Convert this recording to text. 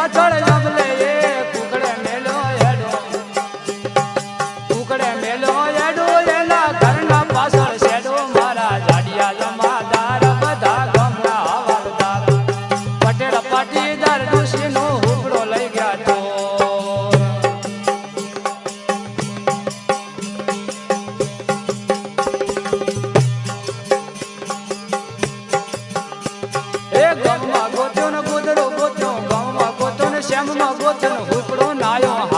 પાછળ જમલે એ કુકડે મેલો હેડો કુકડે મેલો હેડો એના ઘરના પાછળ શેડો મારા જાડિયા જમાદાર બધા ગમના હવાલદાર પટેલ પાટીદાર ડોશીનો હુકડો લઈ ગયા તો એ ગમમાં ગોત્યો ને ગોદડો ગોત્યો ગમમાં ગોત્યો ને શ્યામમાં ગોત્યો ને હુકડો નાયો